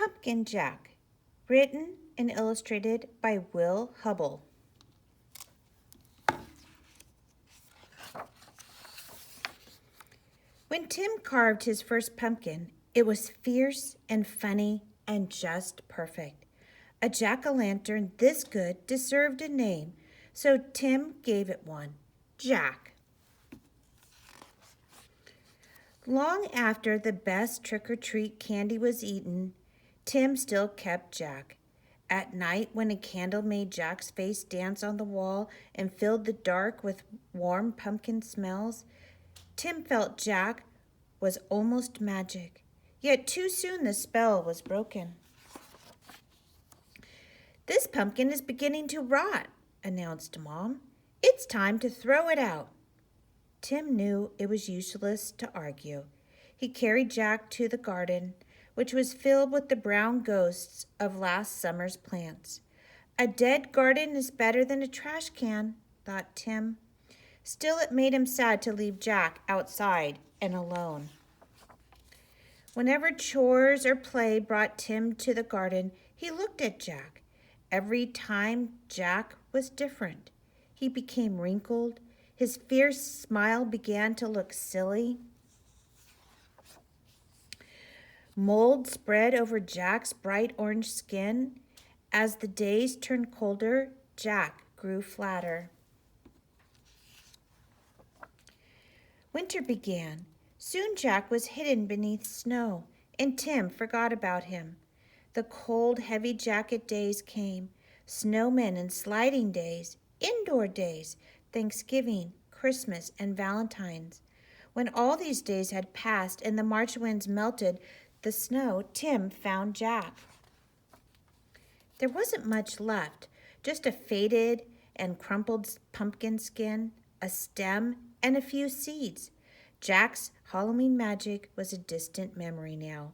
Pumpkin Jack, written and illustrated by Hubbell. When Tim carved his first pumpkin, it was fierce and funny and just perfect. A jack-o'-lantern this good deserved a name, so Tim gave it one, Jack. Long after the best trick-or-treat candy was eaten, Tim still kept Jack. At night, when a candle made Jack's face dance on the wall and filled the dark with warm pumpkin smells, Tim felt Jack was almost magic. Yet too soon the spell was broken. "This pumpkin is beginning to rot," announced Mom. "It's time to throw it out." Tim knew it was useless to argue. He carried Jack to the garden, which was filled with the brown ghosts of last summer's plants. A dead garden is better than a trash can, thought Tim. Still, it made him sad to leave Jack outside and alone. Whenever chores or play brought Tim to the garden, he looked at Jack. Every time Jack was different. He became wrinkled. His fierce smile began to look silly. Mold spread over Jack's bright orange skin. As the days turned colder, Jack grew flatter. Winter began. Soon Jack was hidden beneath snow, and Tim forgot about him. The cold, heavy jacket days came, snowmen and sliding days, indoor days, Thanksgiving, Christmas, and Valentine's. When all these days had passed and the March winds melted the snow, Tim found Jack. There wasn't much left, just a faded and crumpled pumpkin skin, a stem, and a few seeds. Jack's Halloween magic was a distant memory now.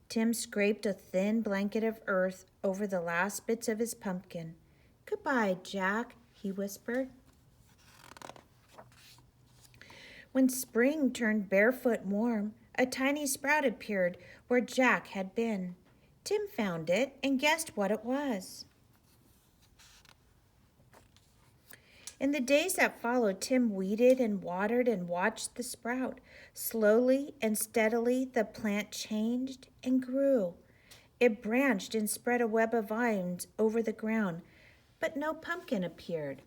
Tim scraped a thin blanket of earth over the last bits of his pumpkin. "Goodbye, Jack," he whispered. When spring turned barefoot warm, a tiny sprout appeared where Jack had been. Tim found it and guessed what it was. In the days that followed, Tim weeded and watered and watched the sprout. Slowly and steadily, the plant changed and grew. It branched and spread a web of vines over the ground, but no pumpkin appeared.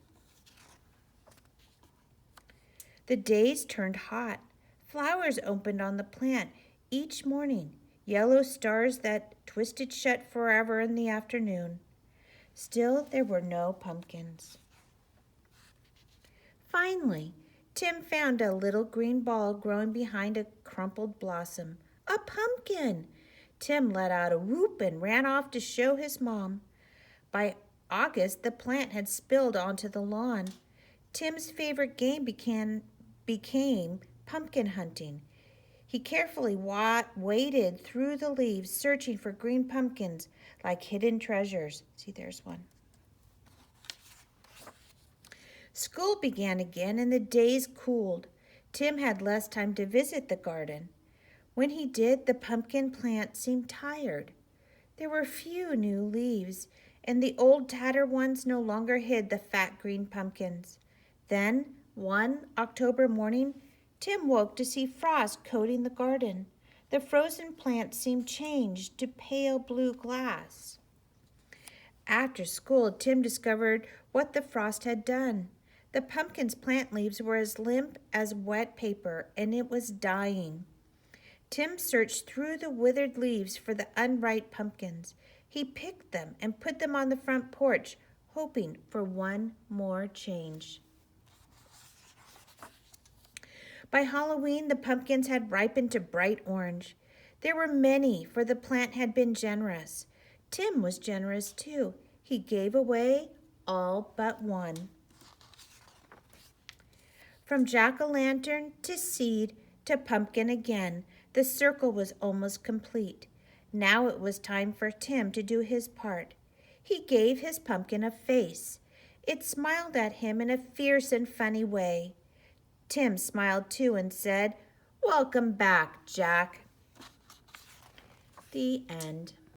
The days turned hot. Flowers opened on the plant each morning, yellow stars that twisted shut forever in the afternoon. Still, there were no pumpkins. Finally, Tim found a little green ball growing behind a crumpled blossom. A pumpkin! Tim let out a whoop and ran off to show his mom. By August, the plant had spilled onto the lawn. Tim's favorite game became pumpkin hunting. He carefully waded through the leaves, searching for green pumpkins like hidden treasures. See, there's one. School began again and the days cooled. Tim had less time to visit the garden. When he did, the pumpkin plant seemed tired. There were few new leaves, and the old tattered ones no longer hid the fat green pumpkins. Then, one October morning, Tim woke to see frost coating the garden. The frozen plant seemed changed to pale blue glass. After school, Tim discovered what the frost had done. The pumpkin's plant leaves were as limp as wet paper, and it was dying. Tim searched through the withered leaves for the unripe pumpkins. He picked them and put them on the front porch, hoping for one more change. By Halloween, the pumpkins had ripened to bright orange. There were many, for the plant had been generous. Tim was generous too. He gave away all but one. From jack-o'-lantern to seed to pumpkin again, the circle was almost complete. Now it was time for Tim to do his part. He gave his pumpkin a face. It smiled at him in a fierce and funny way. Tim smiled too and said, "Welcome back, Jack." The end.